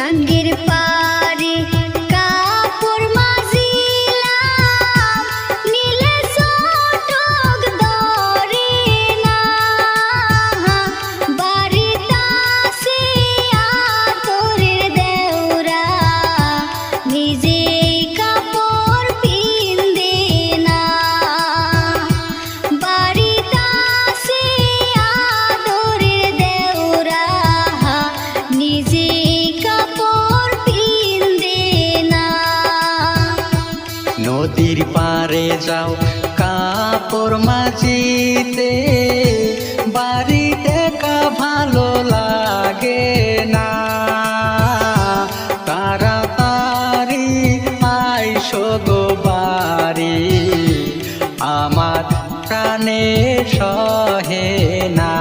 গাঙ্গের পারে কাপড় মাজিলাম, নীলে চটক ধরে না। বাড়িতে আতরের দেওরা, নিজেই কাপড় পিন্দে না। বাড়িতে আতরের দেওরা, নিজেই কাপড় পিন্দে না। নদীর পারে যাও কাপড় মাজিতে, বাড়িতে ভালো লাগে না। তাড়াতাড়ি আইসো গো বাড়ি, আমার প্রাণে সহে না।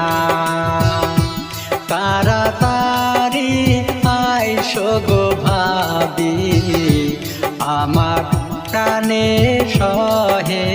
তাড়াতাড়ি আইসো গো ভাবি, আমার প্রাণে সহে